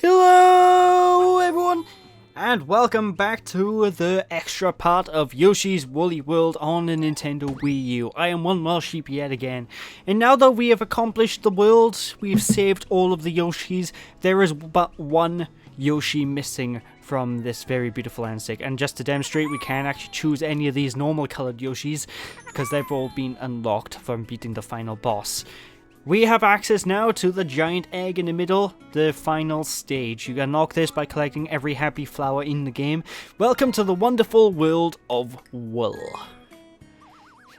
Hello everyone, and welcome back to the extra part of Yoshi's Woolly World on the Nintendo Wii U. I am one well sheep yet again, and now that we have accomplished the world, we've saved all of the Yoshis, there is but one Yoshi missing from this very beautiful landscape. And just to demonstrate, we can't actually choose any of these normal colored Yoshis, because they've all been unlocked from beating the final boss. We have access now to the giant egg in the middle, the final stage. You can unlock this by collecting every happy flower in the game. Welcome to the wonderful world of wool.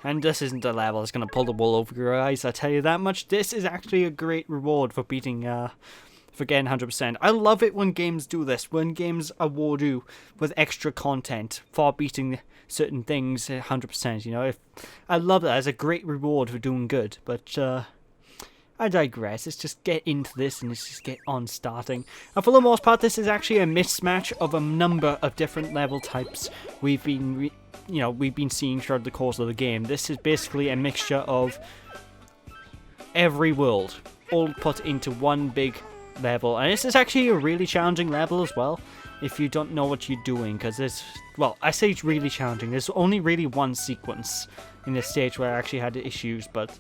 And this isn't a level that's going to pull the wool over your eyes, I tell you that much. This is actually a great reward for beating, for getting 100%. I love it when games do this, when games award you with extra content for beating certain things 100%, you know. I love that as a great reward for doing good, but, I digress. Let's just get into this and let's just get on starting. And for the most part, this is actually a mismatch of a number of different level types we've been seeing throughout the course of the game. This is basically a mixture of every world, all put into one big level. And this is actually a really challenging level as well, if you don't know what you're doing, because it's, well, I say it's really challenging. There's only really one sequence in this stage where I actually had issues, but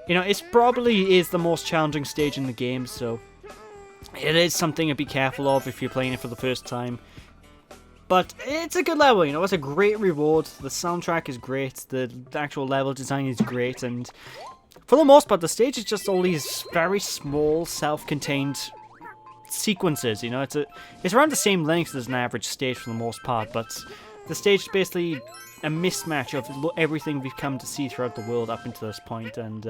you know, it probably is the most challenging stage in the game, so it is something to be careful of if you're playing it for the first time. But it's a good level, you know, it's a great reward. The soundtrack is great, the actual level design is great, and for the most part, the stage is just all these very small, self-contained sequences, you know. It's around the same length as an average stage for the most part, but the stage is basically a mismatch of everything we've come to see throughout the world up until this point, and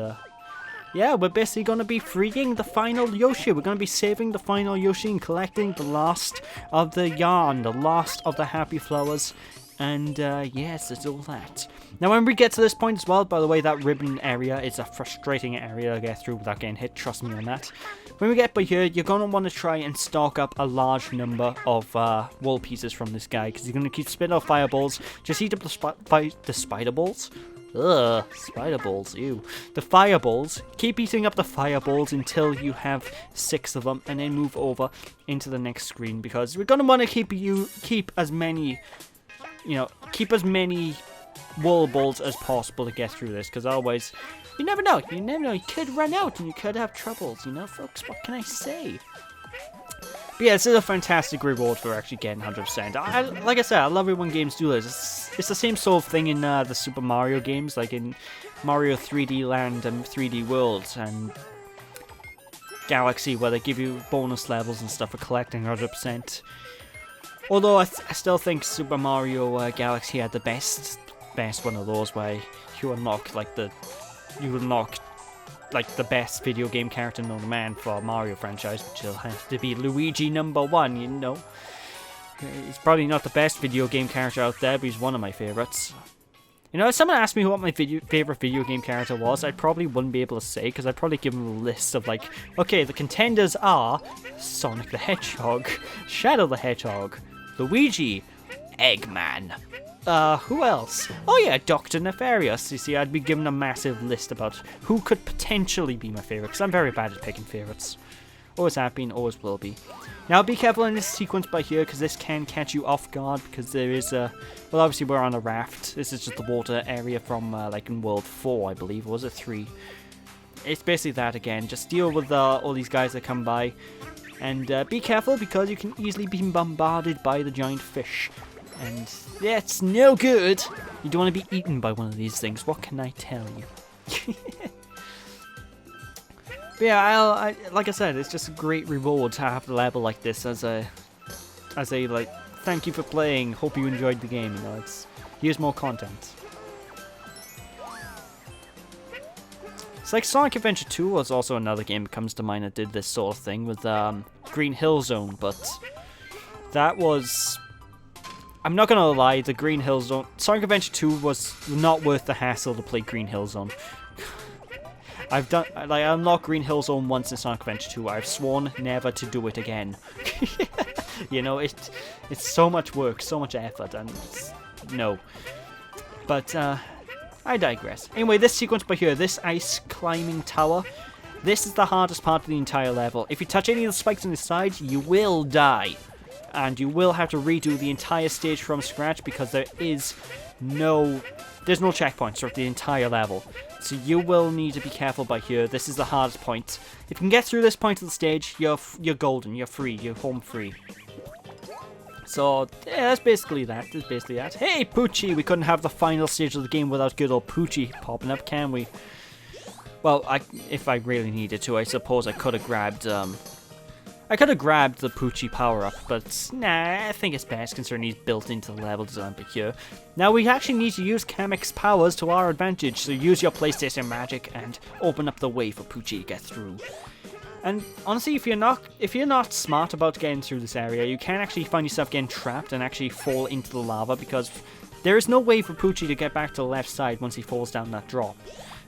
yeah, we're basically going to be freeing the final Yoshi. We're going to be saving the final Yoshi and collecting the last of the yarn, the last of the happy flowers, and yes, it's all that. Now when we get to this point as well, by the way, that ribbon area is a frustrating area to get through without getting hit, trust me on that. When we get by here, you're going to want to try and stock up a large number of wool pieces from this guy, because you're going to keep spitting off fireballs. Just eat up the spider balls. Ugh, spider balls, ew. The fireballs. Keep eating up the fireballs until you have 6 of them, and then move over into the next screen, because we're going to want to keep as many wool balls as possible to get through this, because otherwise, you never know, you could run out and you could have troubles, you know, folks, what can I say? But yeah, this is a fantastic reward for actually getting 100%. Like I said, I love it when games do this. It's the same sort of thing in the Super Mario games, like in Mario 3D Land and 3D World and Galaxy, where they give you bonus levels and stuff for collecting 100%. Although I still think Super Mario Galaxy had the best one of those, where you unlock the best video game character known to man for Mario franchise, which will have to be Luigi #1, you know. He's probably not the best video game character out there, but he's one of my favorites. You know, if someone asked me what my favorite video game character was, I probably wouldn't be able to say, because I'd probably give them a list of like, okay, the contenders are Sonic the Hedgehog, Shadow the Hedgehog, Luigi, Eggman. Who else? Oh yeah, Dr. Nefarious. You see, I'd be given a massive list about who could potentially be my favourite, because I'm very bad at picking favourites. Always have been, always will be. Now be careful in this sequence by here, because this can catch you off guard, because there is a... Well, obviously we're on a raft. This is just the water area from, like in World 4, I believe. Or was it 3? It's basically that again. Just deal with all these guys that come by. And be careful, because you can easily be bombarded by the giant fish. And that's no good. You don't want to be eaten by one of these things. What can I tell you? But yeah, like I said, it's just a great reward to have a level like this as a like, thank you for playing. Hope you enjoyed the game. You know, here's more content. It's like Sonic Adventure 2 was also another game that comes to mind that did this sort of thing with Green Hill Zone, but that was... I'm not gonna lie, the Green Hill Zone... Sonic Adventure 2 was not worth the hassle to play Green Hill Zone. I unlocked Green Hill Zone once in Sonic Adventure 2. I've sworn never to do it again. You know, it's so much work, so much effort, and no. But, I digress. Anyway, this sequence by here, this ice climbing tower, This is the hardest part of the entire level. If you touch any of the spikes on the sides, you will die. And you will have to redo the entire stage from scratch because there's no checkpoints throughout the entire level. So you will need to be careful by here. This is the hardest point. If you can get through this point of the stage, you're golden, you're free, you're home free. So, yeah, that's basically that. Hey, Poochie! We couldn't have the final stage of the game without good old Poochie popping up, can we? Well, if I really needed to, I suppose I could have grabbed, the Poochie power-up, but nah, I think it's best considering he's built into the level design back here. Now, we actually need to use Kamek's powers to our advantage, so use your PlayStation magic and open up the way for Poochie to get through. And honestly, if you're not smart about getting through this area, you can actually find yourself getting trapped and actually fall into the lava because there is no way for Poochie to get back to the left side once he falls down that drop.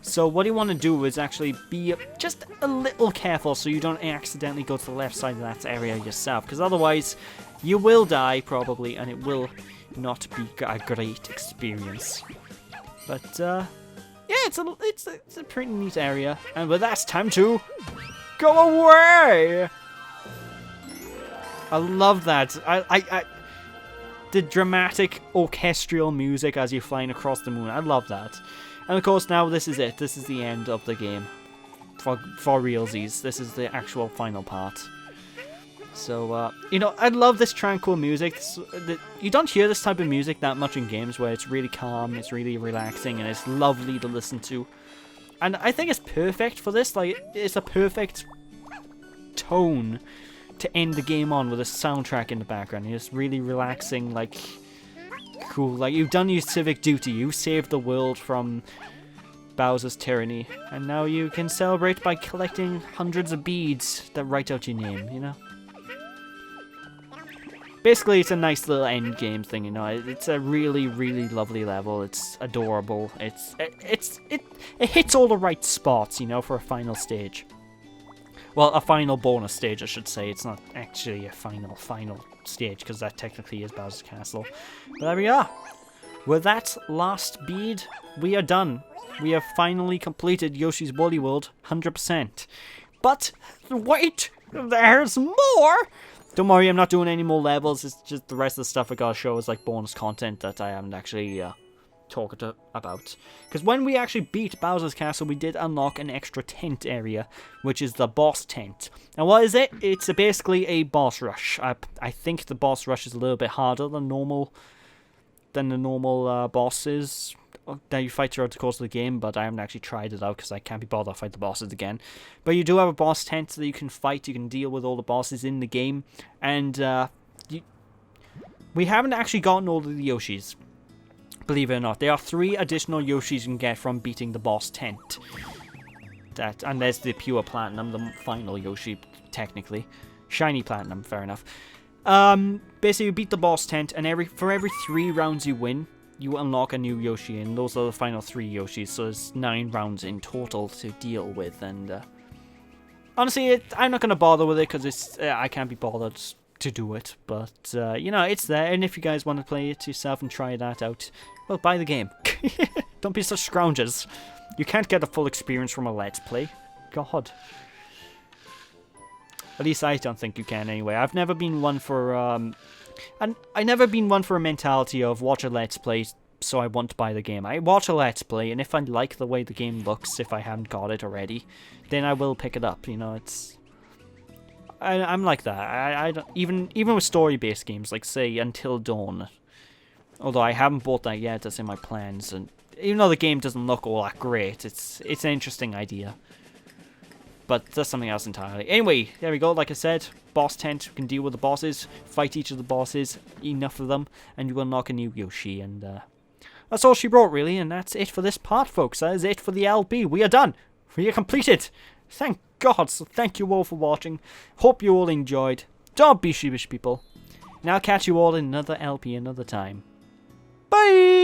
So what you want to do is actually be just a little careful so you don't accidentally go to the left side of that area yourself, because otherwise you will die probably and it will not be a great experience. But yeah, it's a pretty neat area, and with that, it's time to go away. I love that. The dramatic orchestral music as you're flying across the moon. I love that. And of course, now this is it. This is the end of the game. For realsies. This is the actual final part. So, you know, I love this tranquil music. You don't hear this type of music that much in games where it's really calm, it's really relaxing, and it's lovely to listen to. And I think it's perfect for this. Like, it's a perfect tone to end the game on with a soundtrack in the background. It's really relaxing, like, cool. Like, you've done your civic duty. You saved the world from Bowser's tyranny. And now you can celebrate by collecting hundreds of beads that write out your name, you know? Basically, it's a nice little end game thing, you know. It's a really, really lovely level. It's adorable. It hits all the right spots, you know, for a final stage. Well, a final bonus stage, I should say. It's not actually a final stage, because that technically is Bowser's Castle. But there we are. With that last bead, we are done. We have finally completed Yoshi's Woolly World 100%. But wait, there's more! Don't worry, I'm not doing any more levels. It's just the rest of the stuff I gotta show is like bonus content that I haven't actually talked about. Because when we actually beat Bowser's Castle, we did unlock an extra tent area, which is the boss tent. And what is it? It's basically a boss rush. I think the boss rush is a little bit harder than the normal bosses that you fight throughout the course of the game, but I haven't actually tried it out because I can't be bothered to fight the bosses again. But you do have a boss tent that you can fight. You can deal with all the bosses in the game, and we haven't actually gotten all of the Yoshis. Believe it or not, there are 3 additional Yoshis you can get from beating the boss tent. And there's the pure platinum, the final Yoshi, technically. Shiny platinum, fair enough. Basically, you beat the boss tent, and for every 3 rounds you win, you unlock a new Yoshi, and those are the final 3 Yoshis, so there's 9 rounds in total to deal with, and honestly, I'm not going to bother with it, because I can't be bothered to do it, but, you know, it's there, and if you guys want to play it yourself and try that out, well, buy the game. Don't be such scroungers. You can't get a full experience from a Let's Play. God. At least I don't think you can anyway. I've never been one for, and I never been one for a mentality of watch a Let's Play so I want to buy the game. I watch a Let's Play, and if I like the way the game looks, if I haven't got it already, then I will pick it up, you know, I'm like that. I don't, even with story-based games, like, say, Until Dawn, although I haven't bought that yet, that's in my plans, and even though the game doesn't look all that great, it's an interesting idea. But that's something else entirely. Anyway, there we go. Like I said, boss tent. You can deal with the bosses, fight each of the bosses, enough of them, and you will unlock a new Yoshi. And that's all she wrote, really. And that's it for this part, folks. That is it for the LP. We are done. We are completed. Thank God. So thank you all for watching. Hope you all enjoyed. Don't be sheepish, people. And I'll catch you all in another LP another time. Bye!